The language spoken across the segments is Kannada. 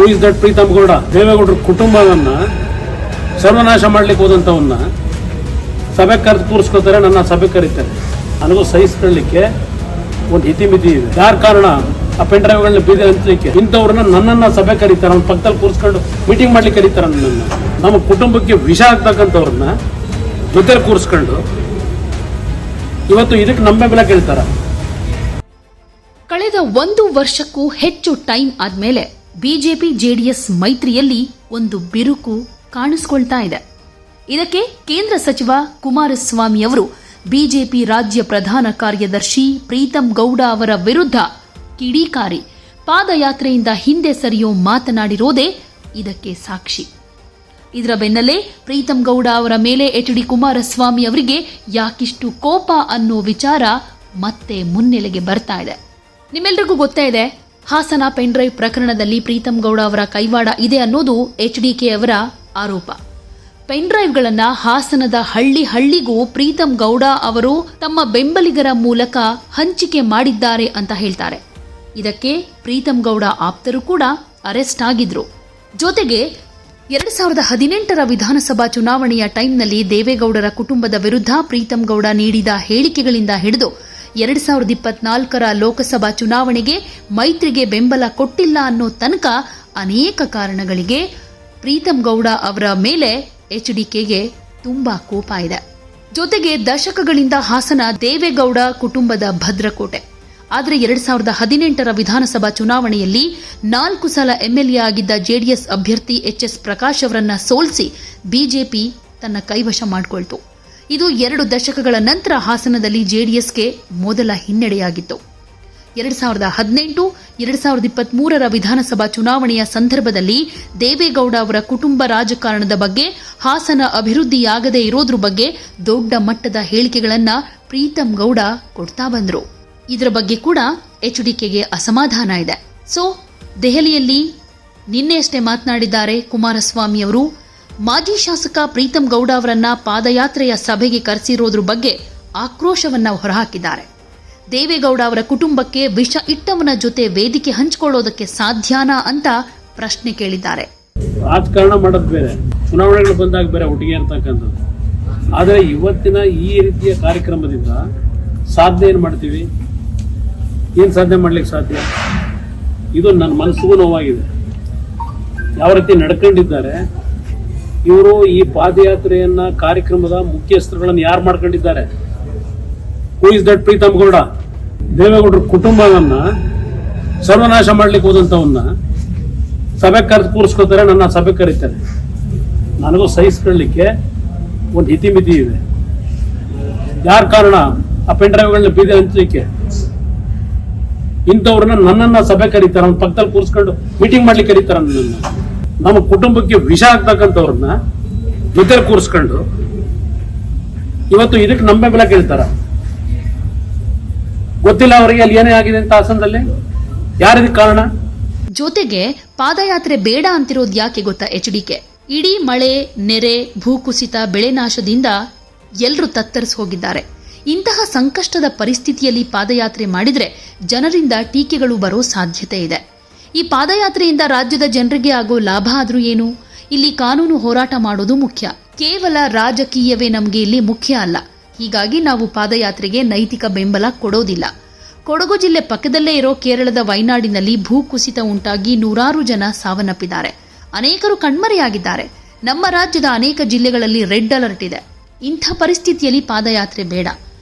Who is that Preetham Gowda? ದೇವೇಗೌಡರ ಕುಟುಂಬವನ್ನ ಸರ್ವನಾಶ ಮಾಡ್ಲಿಕ್ಕೆ ಹೋದಂಥವನ್ನ ಸಭೆ ಕರೆದು ಕೂರಿಸ್ಕೋತಾರೆ, ನನ್ನ ಸಭೆ ಕರೀತಾರೆ. ನನಗೂ ಸಹಿಸ್ಕೊಳ್ಳಿಕ್ಕೆ ಒಂದು ಇತಿಮಿತಿ ಇದೆ. ಯಾರ ಕಾರಣ ಆ ಪೆನ್ ಡ್ರೈವ್ಗಳನ್ನ ಬೀದಿ ಹಂಚಲಿಕ್ಕೆ ಇಂಥವ್ರನ್ನ ನನ್ನನ್ನು ಸಭೆ ಕರೀತಾರೆ, ಅವ್ನ ಪಕ್ಕದಲ್ಲಿ ಕೂರಿಸ್ಕೊಂಡು ಮೀಟಿಂಗ್ ಮಾಡ್ಲಿಕ್ಕೆ ಕರೀತಾರೆ. ನಮ್ಮ ಕುಟುಂಬಕ್ಕೆ ವಿಷ ಆಗ್ತಕ್ಕಂಥವ್ರನ್ನ ಜೊತೆಲಿ ಕೂರಿಸ್ಕೊಂಡು ಇವತ್ತು ಇದಕ್ಕೆ ನಮ್ಮ ಬೆಂಬಲ ಕೇಳ್ತಾರ. ಕಳೆದ 1 ವರ್ಷಕ್ಕೂ ಹೆಚ್ಚು ಟೈಮ್ ಆದ್ಮೇಲೆ ಬಿಜೆಪಿ ಜೆಡಿಎಸ್ ಮೈತ್ರಿಯಲ್ಲಿ ಒಂದು ಬಿರುಕು ಕಾಣಿಸಿಕೊಳ್ತಾ ಇದೆ. ಇದಕ್ಕೆ ಕೇಂದ್ರ ಸಚಿವ ಕುಮಾರಸ್ವಾಮಿ ಅವರು ಬಿಜೆಪಿ ರಾಜ್ಯ ಪ್ರಧಾನ ಕಾರ್ಯದರ್ಶಿ ಪ್ರೀತಮ್ ಗೌಡ ಅವರ ವಿರುದ್ಧ ಕಿಡಿಕಾರಿ ಪಾದಯಾತ್ರೆಯಿಂದ ಹಿಂದೆ ಸರಿಯೋ ಮಾತನಾಡಿರೋದೇ ಇದಕ್ಕೆ ಸಾಕ್ಷಿ. ಇದರ ಬೆನ್ನಲ್ಲೇ ಪ್ರೀತಮ್ ಗೌಡ ಅವರ ಮೇಲೆ ಎಚ್.ಡಿ. ಕುಮಾರಸ್ವಾಮಿ ಅವರಿಗೆ ಯಾಕಿಷ್ಟು ಕೋಪ ಅನ್ನೋ ವಿಚಾರ ಮತ್ತೆ ಮುನ್ನೆಲೆಗೆ ಬರ್ತಾ ಇದೆ. ನಿಮ್ಮೆಲ್ರಿಗೂ ಗೊತ್ತೇ ಇದೆ, ಹಾಸನ ಪೆನ್ ಡ್ರೈವ್ ಪ್ರಕರಣದಲ್ಲಿ ಪ್ರೀತಮ್ ಗೌಡ ಅವರ ಕೈವಾಡ ಇದೆ ಅನ್ನೋದು ಎಚ್ಡಿಕೆ ಅವರ ಆರೋಪ. ಪೆನ್ ಡ್ರೈವ್ಗಳನ್ನು ಹಾಸನದ ಹಳ್ಳಿಗೂ ಪ್ರೀತಮ್ ಗೌಡ ಅವರು ತಮ್ಮ ಬೆಂಬಲಿಗರ ಮೂಲಕ ಹಂಚಿಕೆ ಮಾಡಿದ್ದಾರೆ ಅಂತ ಹೇಳ್ತಾರೆ. ಇದಕ್ಕೆ ಪ್ರೀತಮ್ ಗೌಡ ಆಪ್ತರು ಕೂಡ ಅರೆಸ್ಟ್ ಆಗಿದ್ರು. ಜೊತೆಗೆ 2018ರ ವಿಧಾನಸಭಾ ಚುನಾವಣೆಯ ಟೈಮ್ನಲ್ಲಿ ದೇವೇಗೌಡರ ಕುಟುಂಬದ ವಿರುದ್ಧ ಪ್ರೀತಮ್ ಗೌಡ ನೀಡಿದ ಹೇಳಿಕೆಗಳಿಂದ ಹಿಡಿದು 2024ರ ಲೋಕಸಭಾ ಚುನಾವಣೆಗೆ ಮೈತ್ರಿಗೆ ಬೆಂಬಲ ಕೊಟ್ಟಿಲ್ಲ ಅನ್ನೋ ತನಕ ಅನೇಕ ಕಾರಣಗಳಿಗೆ ಪ್ರೀತಮ್ ಗೌಡ ಅವರ ಮೇಲೆ ಎಚ್ಡಿಕೆಗೆ ತುಂಬಾ ಕೋಪ ಇದೆ. ಜೊತೆಗೆ ದಶಕಗಳಿಂದ ಹಾಸನ ದೇವೇಗೌಡ ಕುಟುಂಬದ ಭದ್ರಕೋಟೆ. ಆದರೆ 2018ರ ವಿಧಾನಸಭಾ ಚುನಾವಣೆಯಲ್ಲಿ 4 ಸಲ ಎಂಎಲ್ಎ ಆಗಿದ್ದ ಜೆಡಿಎಸ್ ಅಭ್ಯರ್ಥಿ ಎಚ್.ಎಸ್. ಪ್ರಕಾಶ್ ಅವರನ್ನ ಸೋಲಿಸಿ ಬಿಜೆಪಿ ತನ್ನ ಕೈವಶ ಮಾಡಿಕೊಳ್ತು. ಇದು 2 ದಶಕಗಳ ನಂತರ ಹಾಸನದಲ್ಲಿ ಜೆಡಿಎಸ್ಗೆ ಮೊದಲ ಹಿನ್ನಡೆಯಾಗಿತ್ತು. 2018, 2023ರ ವಿಧಾನಸಭಾ ಚುನಾವಣೆಯ ಸಂದರ್ಭದಲ್ಲಿ ದೇವೇಗೌಡ ಅವರ ಕುಟುಂಬ ರಾಜಕಾರಣದ ಬಗ್ಗೆ, ಹಾಸನ ಅಭಿವೃದ್ಧಿಯಾಗದೇ ಇರೋದ್ರ ಬಗ್ಗೆ ದೊಡ್ಡ ಮಟ್ಟದ ಹೇಳಿಕೆಗಳನ್ನ ಪ್ರೀತಮ್ ಗೌಡ ಕೊಡ್ತಾ ಬಂದ್ರು. ಇದರ ಬಗ್ಗೆ ಕೂಡ ಎಚ್ಡಿಕೆಗೆ ಅಸಮಾಧಾನ ಇದೆ. ಸೊ ದೆಹಲಿಯಲ್ಲಿ ನಿನ್ನೆಯಷ್ಟೇ ಮಾತನಾಡಿದ್ದಾರೆ ಕುಮಾರಸ್ವಾಮಿ ಅವರು. ಮಾಜಿ ಶಾಸಕ ಪ್ರೀತಮ್ ಗೌಡ ಅವರನ್ನ ಪಾದಯಾತ್ರೆಯ ಸಭೆಗೆ ಕರೆಸಿರೋದ್ರ ಬಗ್ಗೆ ಆಕ್ರೋಶವನ್ನ ಹೊರಹಾಕಿದ್ದಾರೆ. ದೇವೇಗೌಡ ಅವರ ಕುಟುಂಬಕ್ಕೆ ವಿಷ ಇಟ್ಟವನ ಜೊತೆ ವೇದಿಕೆ ಹಂಚಿಕೊಳ್ಳೋದಕ್ಕೆ ಸಾಧ್ಯನಾ ಅಂತ ಪ್ರಶ್ನೆ ಕೇಳಿದ್ದಾರೆ. ರಾಜಕಾರಣ ಮಾಡೋದು ಬೇರೆ, ಚುನಾವಣೆಗಳು ಬಂದಾಗ ಬೇರೆ ಒಟ್ಟಿಗೆ ಇರ್ತಕ್ಕಂಥದ್ದು. ಆದರೆ ಇವತ್ತಿನ ಈ ರೀತಿಯ ಕಾರ್ಯಕ್ರಮದಿಂದ ಸಾಧನೆ ಏನು ಮಾಡ್ತೀವಿ? ಏನು ಸಾಧನೆ ಮಾಡ್ಲಿಕ್ಕೆ ಸಾಧ್ಯ? ಇದು ನನ್ನ ಮನಸ್ಸಿಗೂ ನೋವಾಗಿದೆ. ಯಾವ ರೀತಿ ನಡ್ಕೊಂಡಿದ್ದಾರೆ ಇವರು. ಈ ಪಾದಯಾತ್ರೆಯನ್ನ ಕಾರ್ಯಕ್ರಮದ ಮುಖ್ಯಸ್ಥರುಗಳನ್ನು ಯಾರು ಮಾಡ್ಕೊಂಡಿದ್ದಾರೆ? Who is that Preetham Gowda? ದೇವೇಗೌಡರ ಕುಟುಂಬವನ್ನ ಸರ್ವನಾಶ ಮಾಡ್ಲಿಕ್ಕೆ ಹೋದಂಥವನ್ನ ಸಭೆ ಕರೆದು ಕೂರಿಸ್ಕೋತಾರೆ, ನನ್ನ ಸಭೆ ಕರೀತಾರೆ. ನನಗೂ ಸಹಿಸ್ಕೊಳ್ಳಿಕ್ಕೆ ಒಂದು ಇತಿಮಿತಿ ಇದೆ. ಯಾರ ಕಾರಣ ಆ ಪೆನ್ ಡ್ರೈವ್ಗಳನ್ನ ಬೀದಿ ಹಂಚಲಿಕ್ಕೆ ಇಂಥವ್ರನ್ನ ನನ್ನನ್ನ ಸಭೆ ಕರೀತಾರೆ, ಅವ್ನ ಪಕ್ಕದಲ್ಲಿ ಕೂರಿಸ್ಕೊಂಡು ಮೀಟಿಂಗ್ ಮಾಡ್ಲಿಕ್ಕೆ ಕರೀತಾರೆ. ನಮ್ಮ ಕುಟುಂಬಕ್ಕೆ ವಿಷ ಆಗ್ತಕ್ಕಂಥವ್ರನ್ನ ಜೊತೆಲಿ ಕೂರಿಸ್ಕೊಂಡು ಇವತ್ತು ಇದಕ್ಕೆ ನಮ್ಮ ಬೆಂಬಲ ಕೇಳ್ತಾರ. ಗೊತ್ತಿಲ್ಲ ಅವರಿಗೆ ಅಲ್ಲಿ ಏನೇ ಆಗಿದೆ ಅಂತ ಹಾಸನದಲ್ಲಿ. ಯಾರಿದಕ್ಕೆ ಕಾರಣ? ಜೊತೆಗೆ ಪಾದಯಾತ್ರೆ ಬೇಡ ಅಂತಿರೋದು ಯಾಕೆ ಗೊತ್ತಾ? ಎಚ್ಡಿಕೆ ಇಡೀ ಮಳೆ, ನೆರೆ, ಭೂಕುಸಿತ, ಬೆಳೆ ನಾಶದಿಂದ ಎಲ್ಲರೂ ತತ್ತರಿಸಿ ಹೋಗಿದ್ದಾರೆ. ಇಂತಹ ಸಂಕಷ್ಟದ ಪರಿಸ್ಥಿತಿಯಲ್ಲಿ ಪಾದಯಾತ್ರೆ ಮಾಡಿದ್ರೆ ಜನರಿಂದ ಟೀಕೆಗಳು ಬರೋ ಸಾಧ್ಯತೆ ಇದೆ. ಈ ಪಾದಯಾತ್ರೆಯಿಂದ ರಾಜ್ಯದ ಜನರಿಗೆ ಆಗೋ ಲಾಭ ಆದ್ರೂ ಏನು? ಇಲ್ಲಿ ಕಾನೂನು ಹೋರಾಟ ಮಾಡೋದು ಮುಖ್ಯ. ಕೇವಲ ರಾಜಕೀಯವೇ ನಮಗೆ ಇಲ್ಲಿ ಮುಖ್ಯ ಅಲ್ಲ. ಹೀಗಾಗಿ ನಾವು ಪಾದಯಾತ್ರೆಗೆ ನೈತಿಕ ಬೆಂಬಲ ಕೊಡೋದಿಲ್ಲ. ಕೊಡಗು ಜಿಲ್ಲೆ ಪಕ್ಕದಲ್ಲೇ ಇರೋ ಕೇರಳದ ವೈನಾಡಿನಲ್ಲಿ ಭೂಕುಸಿತ ಉಂಟಾಗಿ ನೂರಾರು ಜನ ಸಾವನ್ನಪ್ಪಿದ್ದಾರೆ. ಅನೇಕರು ಕಣ್ಮರೆಯಾಗಿದ್ದಾರೆ. ನಮ್ಮ ರಾಜ್ಯದ ಅನೇಕ ಜಿಲ್ಲೆಗಳಲ್ಲಿ ರೆಡ್ ಅಲರ್ಟ್ ಇದೆ. ಇಂಥ ಪರಿಸ್ಥಿತಿಯಲ್ಲಿ ಪಾದಯಾತ್ರೆ ಬೇಡ.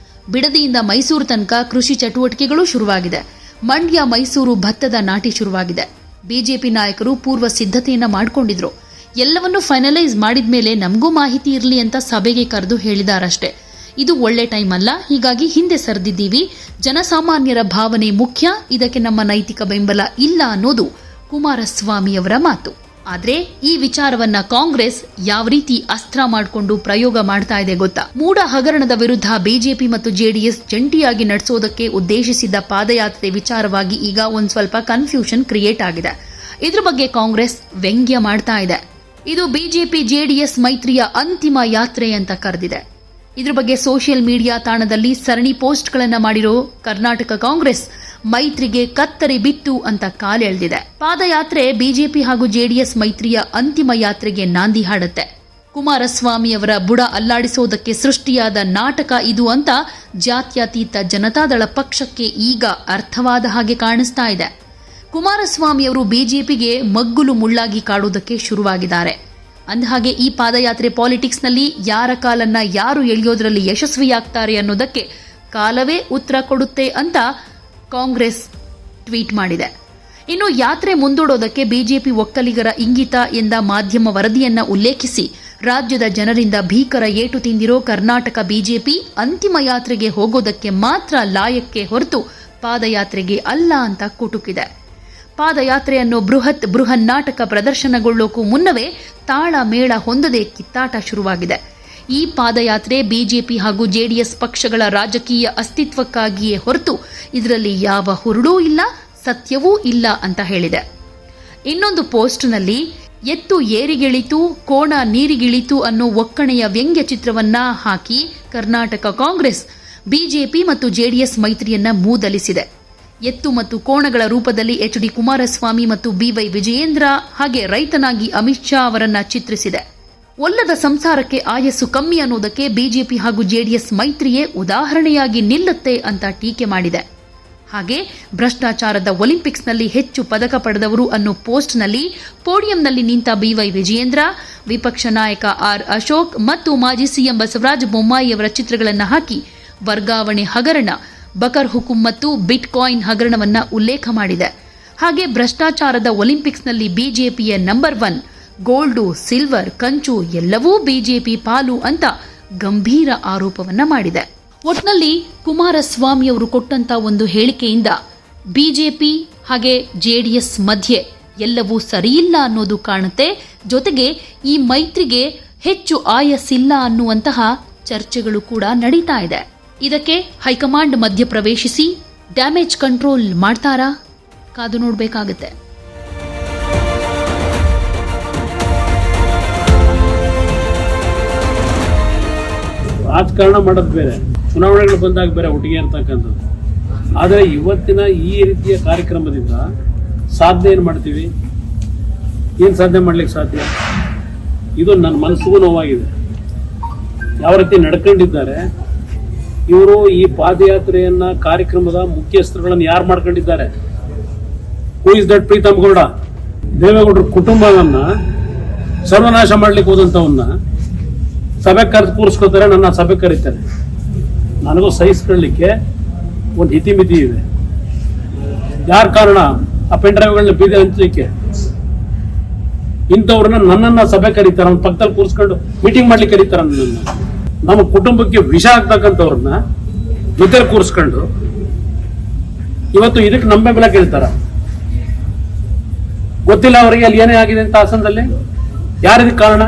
ಬಿಡದಿಯಿಂದ ಮೈಸೂರು ತನಕ ಕೃಷಿ ಚಟುವಟಿಕೆಗಳು ಶುರುವಾಗಿದೆ. ಮಂಡ್ಯ, ಮೈಸೂರು ಭತ್ತದ ನಾಟಿ ಶುರುವಾಗಿದೆ. ಬಿಜೆಪಿ ನಾಯಕರು ಪೂರ್ವ ಸಿದ್ಧತೆಯನ್ನ ಮಾಡಿಕೊಂಡಿದ್ರು. ಎಲ್ಲವನ್ನೂ ಫೈನಲೈಸ್ ಮಾಡಿದ ಮೇಲೆ ನಮಗೂ ಮಾಹಿತಿ ಇರಲಿ ಅಂತ ಸಭೆಗೆ ಕರೆದು ಹೇಳಿದಾರಷ್ಟೇ. ಇದು ಒಳ್ಳೆ ಟೈಮ್ ಅಲ್ಲ, ಹೀಗಾಗಿ ಹಿಂದೆ ಸರಿದಿದ್ದೀವಿ. ಜನಸಾಮಾನ್ಯರ ಭಾವನೆ ಮುಖ್ಯ, ಇದಕ್ಕೆ ನಮ್ಮ ನೈತಿಕ ಬೆಂಬಲ ಇಲ್ಲ ಅನ್ನೋದು ಕುಮಾರಸ್ವಾಮಿಯವರ ಮಾತು. ಆದ್ರೆ ಈ ವಿಚಾರವನ್ನ ಕಾಂಗ್ರೆಸ್ ಯಾವ ರೀತಿ ಅಸ್ತ್ರ ಮಾಡಿಕೊಂಡು ಪ್ರಯೋಗ ಮಾಡ್ತಾ ಇದೆ ಗೊತ್ತಾ? ಮೂಡ ಹಗರಣದ ವಿರುದ್ಧ ಬಿಜೆಪಿ ಮತ್ತು ಜೆಡಿಎಸ್ ಜಂಟಿಯಾಗಿ ನಡೆಸೋದಕ್ಕೆ ಉದ್ದೇಶಿಸಿದ್ದ ಪಾದಯಾತ್ರೆ ವಿಚಾರವಾಗಿ ಈಗ ಒಂದ್ ಸ್ವಲ್ಪ ಕನ್ಫ್ಯೂಷನ್ ಕ್ರಿಯೇಟ್ ಆಗಿದೆ. ಇದ್ರ ಬಗ್ಗೆ ಕಾಂಗ್ರೆಸ್ ವ್ಯಂಗ್ಯ ಮಾಡ್ತಾ ಇದೆ. ಇದು ಬಿಜೆಪಿ ಜೆಡಿಎಸ್ ಮೈತ್ರಿಯ ಅಂತಿಮ ಯಾತ್ರೆ ಅಂತ ಕರೆದಿದೆ. ಇದ್ರ ಬಗ್ಗೆ ಸೋಷಿಯಲ್ ಮೀಡಿಯಾ ತಾಣದಲ್ಲಿ ಸರಣಿ ಪೋಸ್ಟ್ಗಳನ್ನ ಮಾಡಿರೋ ಕರ್ನಾಟಕ ಕಾಂಗ್ರೆಸ್ ಮೈತ್ರಿಗೆ ಕತ್ತರಿ ಬಿತ್ತು ಅಂತ ಕಾಲೆಳೆದಿದೆ. ಪಾದಯಾತ್ರೆ ಬಿಜೆಪಿ ಹಾಗೂ ಜೆಡಿಎಸ್ ಮೈತ್ರಿಯ ಅಂತಿಮ ಯಾತ್ರೆಗೆ ನಾಂದಿ ಹಾಡುತ್ತೆ. ಕುಮಾರಸ್ವಾಮಿಯವರ ಬುಡ ಅಲ್ಲಾಡಿಸೋದಕ್ಕೆ ಸೃಷ್ಟಿಯಾದ ನಾಟಕ ಇದು ಅಂತ ಜಾತ್ಯತೀತ ಜನತಾದಳ ಪಕ್ಷಕ್ಕೆ ಈಗ ಅರ್ಥವಾದ ಹಾಗೆ ಕಾಣಿಸ್ತಾ ಇದೆ. ಕುಮಾರಸ್ವಾಮಿಯವರು ಬಿಜೆಪಿಗೆ ಮಗ್ಗುಲು ಮುಳ್ಳಾಗಿ ಕಾಡುವುದಕ್ಕೆ ಶುರುವಾಗಿದ್ದಾರೆ. ಅಂದಹಾಗೆ ಈ ಪಾದಯಾತ್ರೆ ಪಾಲಿಟಿಕ್ಸ್ನಲ್ಲಿ ಯಾರ ಕಾಲನ್ನ ಯಾರು ಎಳೆಯೋದ್ರಲ್ಲಿ ಯಶಸ್ವಿಯಾಗ್ತಾರೆ ಅನ್ನೋದಕ್ಕೆ ಕಾಲವೇ ಉತ್ತರ ಕೊಡುತ್ತೆ ಅಂತ ಕಾಂಗ್ರೆಸ್ ಟ್ವೀಟ್ ಮಾಡಿದೆ. ಇನ್ನು ಯಾತ್ರೆ ಮುಂದೂಡೋದಕ್ಕೆ ಬಿಜೆಪಿ ಒಕ್ಕಲಿಗರ ಇಂಗಿತ ಎಂದ ಮಾಧ್ಯಮ ವರದಿಯನ್ನ ಉಲ್ಲೇಖಿಸಿ ರಾಜ್ಯದ ಜನರಿಂದ ಭೀಕರ ಏಟು ತಿಂದಿರೋ ಕರ್ನಾಟಕ ಬಿಜೆಪಿ ಅಂತಿಮ ಯಾತ್ರೆಗೆ ಹೋಗೋದಕ್ಕೆ ಮಾತ್ರ ಲಾಯಕ್ಕೆ ಹೊರತು ಪಾದಯಾತ್ರೆಗೆ ಅಲ್ಲ ಅಂತ ಕುಟುಕಿದೆ. ಪಾದಯಾತ್ರೆಯನ್ನು ಬೃಹನ್ನಾಟಕ ಪ್ರದರ್ಶನಗೊಳ್ಳೋಕು ಮುನ್ನವೇ ತಾಳ ಮೇಳ ಹೊಂದದೆ ಕಿತ್ತಾಟ ಶುರುವಾಗಿದೆ. ಈ ಪಾದಯಾತ್ರೆ ಬಿಜೆಪಿ ಹಾಗೂ ಜೆಡಿಎಸ್ ಪಕ್ಷಗಳ ರಾಜಕೀಯ ಅಸ್ತಿತ್ವಕ್ಕಾಗಿಯೇ ಹೊರತು ಇದರಲ್ಲಿ ಯಾವ ಹುರುಳೂ ಇಲ್ಲ, ಸತ್ಯವೂ ಇಲ್ಲ ಅಂತ ಹೇಳಿದೆ. ಇನ್ನೊಂದು ಪೋಸ್ಟ್ನಲ್ಲಿ ಎತ್ತು ಏರಿಗಿಳಿತು, ಕೋಣ ನೀರಿಗಿಳಿತು ಅನ್ನೋ ಒಕ್ಕಣೆಯ ವ್ಯಂಗ್ಯ ಚಿತ್ರವನ್ನ ಹಾಕಿ ಕರ್ನಾಟಕ ಕಾಂಗ್ರೆಸ್ ಬಿಜೆಪಿ ಮತ್ತು ಜೆಡಿಎಸ್ ಮೈತ್ರಿಯನ್ನ ಮೂದಲಿಸಿದೆ. ಎತ್ತು ಮತ್ತು ಕೋಣಗಳ ರೂಪದಲ್ಲಿ ಎಚ್.ಡಿ. ಕುಮಾರಸ್ವಾಮಿ ಮತ್ತು ಬಿ.ವೈ. ವಿಜಯೇಂದ್ರ ಹಾಗೆ ರೈತನಾಗಿ ಅಮಿತ್ ಶಾ ಅವರನ್ನ ಚಿತ್ರಿಸಿದೆ. ಒಲ್ಲದ ಸಂಸಾರಕ್ಕೆ ಆಯಸ್ಸು ಕಮ್ಮಿ ಅನ್ನೋದಕ್ಕೆ ಬಿಜೆಪಿ ಹಾಗೂ ಜೆಡಿಎಸ್ ಮೈತ್ರಿಯೇ ಉದಾಹರಣೆಯಾಗಿ ನಿಲ್ಲುತ್ತೆ ಅಂತ ಟೀಕೆ ಮಾಡಿದೆ. ಹಾಗೆ ಭ್ರಷ್ಟಾಚಾರದ ಒಲಿಂಪಿಕ್ಸ್ನಲ್ಲಿ ಹೆಚ್ಚು ಪದಕ ಪಡೆದವರು ಅನ್ನೋ ಪೋಸ್ಟ್ನಲ್ಲಿ ಪೋಡಿಯಂನಲ್ಲಿ ನಿಂತ ಬಿ.ವೈ. ವಿಜಯೇಂದ್ರ, ವಿಪಕ್ಷ ನಾಯಕ ಆರ್. ಅಶೋಕ್ ಮತ್ತು ಮಾಜಿ ಸಿಎಂ ಬಸವರಾಜ ಬೊಮ್ಮಾಯಿ ಅವರ ಚಿತ್ರಗಳನ್ನು ಹಾಕಿ ವರ್ಗಾವಣೆ ಹಗರಣ, ಬಕರ್ ಹುಕುಂ ಮತ್ತು ಬಿಟ್ ಕಾಯಿನ್ ಹಗರಣವನ್ನ ಉಲ್ಲೇಖ ಮಾಡಿದೆ. ಹಾಗೆ ಭ್ರಷ್ಟಾಚಾರದ ಒಲಿಂಪಿಕ್ಸ್ನಲ್ಲಿ ಬಿಜೆಪಿಯ ನಂಬರ್ 1, ಗೋಲ್ಡು, ಸಿಲ್ವರ್, ಕಂಚು ಎಲ್ಲವೂ ಬಿಜೆಪಿ ಪಾಲು ಅಂತ ಗಂಭೀರ ಆರೋಪವನ್ನ ಮಾಡಿದೆ. ಒಟ್ನಲ್ಲಿ ಕುಮಾರಸ್ವಾಮಿಯವರು ಕೊಟ್ಟಂತ ಒಂದು ಹೇಳಿಕೆಯಿಂದ ಬಿಜೆಪಿ ಹಾಗೆ ಜೆಡಿಎಸ್ ಮಧ್ಯೆ ಎಲ್ಲವೂ ಸರಿಯಿಲ್ಲ ಅನ್ನೋದು ಕಾಣುತ್ತೆ. ಜೊತೆಗೆ ಈ ಮೈತ್ರಿಗೆ ಹೆಚ್ಚು ಆಯಸ್ಸಿಲ್ಲ ಅನ್ನುವಂತಹ ಚರ್ಚೆಗಳು ಕೂಡ ನಡೀತಾ ಇದೆ. ಇದಕ್ಕೆ ಹೈಕಮಾಂಡ್ ಮಧ್ಯಪ್ರವೇಶಿಸಿ ಡ್ಯಾಮೇಜ್ ಕಂಟ್ರೋಲ್ ಮಾಡ್ತಾರಾ? ಕಾದು ನೋಡಬೇಕಾಗುತ್ತೆ. ರಾಜಕಾರಣ ಮಾಡೋದು ಬೇರೆ, ಚುನಾವಣೆಗಳು ಬಂದಾಗ ಬೇರೆ ಒಟ್ಟಿಗೆ ಇರ್ತಕ್ಕಂಥದ್ದು. ಆದರೆ ಇವತ್ತಿನ ಈ ರೀತಿಯ ಕಾರ್ಯಕ್ರಮದಿಂದ ಸಾಧನೆ ಏನು ಮಾಡ್ತೀವಿ? ಏನು ಸಾಧನೆ ಮಾಡ್ಲಿಕ್ಕೆ ಸಾಧ್ಯ? ಇದು ನನ್ನ ಮನಸ್ಸಿಗೂ ನೋವಾಗಿದೆ. ಯಾವ ರೀತಿ ನಡ್ಕೊಂಡಿದ್ದಾರೆ ಇವರು. ಈ ಪಾದಯಾತ್ರೆಯನ್ನ ಕಾರ್ಯಕ್ರಮದ ಮುಖ್ಯಸ್ಥರುಗಳನ್ನು ಯಾರು ಮಾಡ್ಕೊಂಡಿದ್ದಾರೆ? Who is that Preetham Gowda? ದೇವೇಗೌಡರ ಕುಟುಂಬವನ್ನ ಸರ್ವನಾಶ ಮಾಡ್ಲಿಕ್ಕೆ ಹೋದಂಥವನ್ನ ಸಭೆ ಕರೆದು ಕೂರಿಸ್ಕೊತಾರೆ, ನನ್ನ ಸಭೆ ಕರೀತಾರೆ. ನನಗೂ ಸಹಿಸ್ಕೊಳ್ಳಿಕ್ಕೆ ಒಂದು ಇತಿಮಿತಿ ಇದೆ. ಯಾರ ಕಾರಣ ಆ ಪೆನ್ ಡ್ರೈವ್ಗಳನ್ನ ಬೀದಿ ಹಂಚಲಿಕ್ಕೆ? ಇಂಥವ್ರನ್ನ ನನ್ನನ್ನ ಸಭೆ ಕರೀತಾರೆ, ಅವ್ನ ಪಕ್ಕದಲ್ಲಿ ಕೂರಿಸ್ಕೊಂಡು ಮೀಟಿಂಗ್ ಮಾಡ್ಲಿಕ್ಕೆ ಕರೀತಾರೆ. ನನ್ನನ್ನ, ನಮ್ಮ ಕುಟುಂಬಕ್ಕೆ ವಿಷ ಆಗ್ತಕ್ಕಂಥವ್ರನ್ನ ಜೊತೆ ಕೂರಿಸ್ಕೊಂಡು ಇವತ್ತು ಇದಕ್ಕೆ ನಮ್ಮ ಬೆಂಬಲ ಕೇಳ್ತಾರ. ಗೊತ್ತಿಲ್ಲ ಅವರಿಗೆ ಅಲ್ಲಿ ಏನೇ ಆಗಿದೆ ಅಂತ ಹಾಸನದಲ್ಲಿ. ಯಾರಿದಕ್ಕೆ ಕಾರಣ?